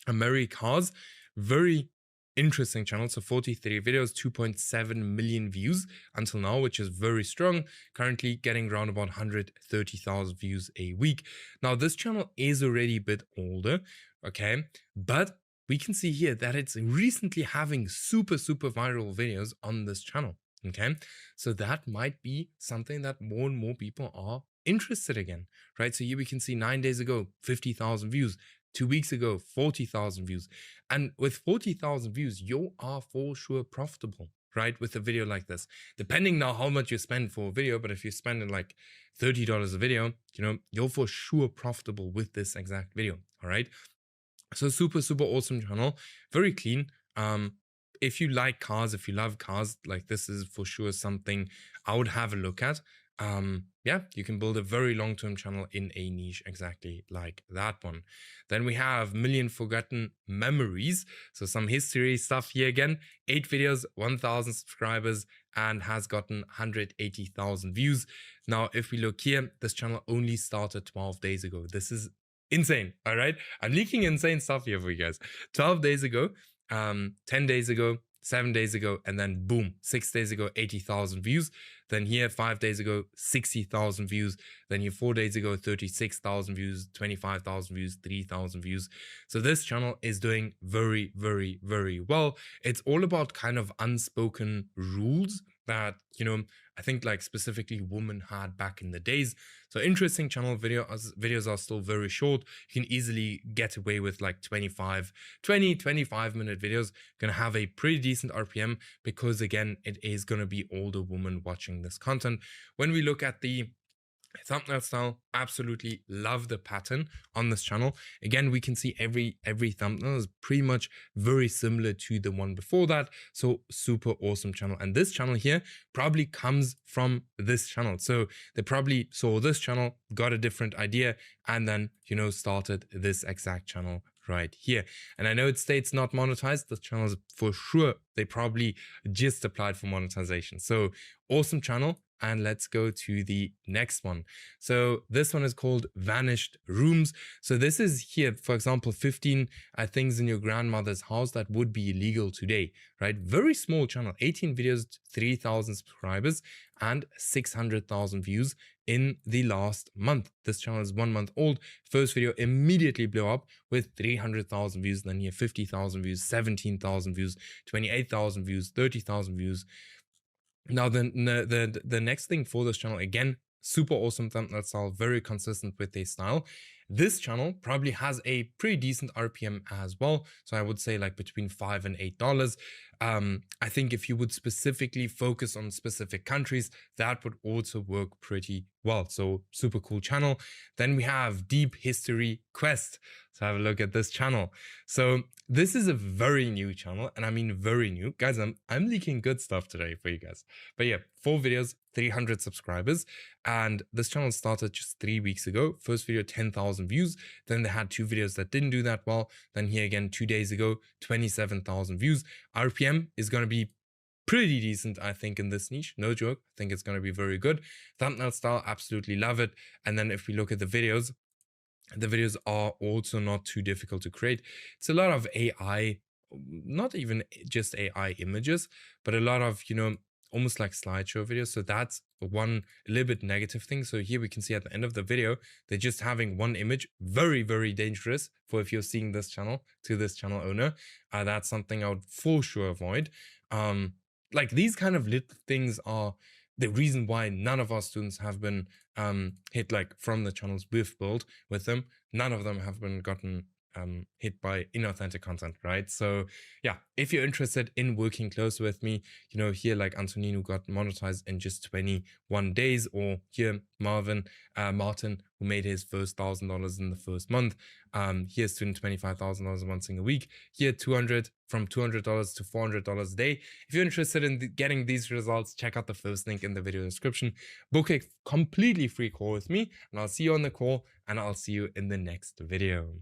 Americars. Very interesting channel. So 43 videos, 2.7 million views until now, which is very strong. Currently getting around about 130,000 views a week. Now this channel is already a bit older, okay, but we can see here that it's recently having super viral videos on this channel. Okay, so that might be something that more and more people are interested again, right? So here we can see 9 days ago, 50,000 views. 2 weeks ago, 40,000 views. And with 40,000 views, you are for sure profitable, right? With a video like this, depending now how much you spend for a video, but if you're spending like $30 a video, you're for sure profitable with this exact video. All right. So super awesome channel, very clean. If you like cars, if you love cars, like this is for sure something I would have a look at. Yeah, you can build a very long-term channel in a niche exactly like that one. Then we have Million Forgotten Memories. So some history stuff here again. 8 videos, 1,000 subscribers, and has gotten 180,000 views. Now, if we look here, this channel only started 12 days ago. This is insane, all right? I'm leaking insane stuff here for you guys. 12 days ago, 10 days ago, 7 days ago, and then boom, 6 days ago, 80,000 views. Then here, 5 days ago, 60,000 views. Then here, 4 days ago, 36,000 views, 25,000 views, 3,000 views. So this channel is doing very well. It's all about kind of unspoken rules that, I think like specifically women had back in the days. So interesting channel. Videos are still very short. You can easily get away with like 25 minute videos. Gonna have a pretty decent RPM because again, it is gonna be older women watching this content. When we look at the thumbnail style, absolutely love the pattern on this channel. Again, we can see every thumbnail is pretty much very similar to the one before that. So super awesome channel. And this channel here probably comes from this channel. So they probably saw this channel, got a different idea, and then, started this exact channel right here. And I know it states not monetized. The channel is for sure, they probably just applied for monetization. So awesome channel. And let's go to the next one. So this one is called Vanished Rooms. So this is here, for example, 15 things in your grandmother's house that would be illegal today, right? Very small channel, 18 videos, 3,000 subscribers and 600,000 views in the last month. This channel is 1 month old. First video immediately blew up with 300,000 views. Then here 50,000 views, 17,000 views, 28,000 views, 30,000 views. Now, the next thing for this channel, again, super awesome thumbnail style, very consistent with their style. This channel probably has a pretty decent RPM as well. So I would say like between $5 and $8. I think if you would specifically focus on specific countries, that would also work pretty well. So super cool channel. Then we have Deep History Quest. So have a look at this channel. So this is a very new channel, and I mean very new. Guys, I'm leaking good stuff today for you guys. But yeah, 4 videos, 300 subscribers. And this channel started just 3 weeks ago. First video, 10,000 views. Then they had 2 videos that didn't do that well. Then here again, 2 days ago, 27,000 views. RPM is going to be pretty decent, I think, in this niche. No joke. I think it's going to be very good. Thumbnail style, absolutely love it. And then if we look at the videos are also not too difficult to create. It's a lot of AI, not even just AI images, but a lot of, almost like slideshow videos. So that's one a little bit negative thing. So here we can see at the end of the video, they're just having one image. Very, very dangerous for if you're seeing this channel, to this channel owner. That's something I would for sure avoid. Like these kind of little things are the reason why none of our students have been hit, like from the channels we've built with them. None of them have been gotten hit by inauthentic content, right? So yeah, if you're interested in working close with me, here like Antonino got monetized in just 21 days, or here Martin, who made his first $1,000 in the first month. Here's doing $25,000 one single week. Here from $200 to $400 a day. If you're interested in getting these results, check out the first link in the video description. Book a completely free call with me, and I'll see you on the call, and I'll see you in the next video.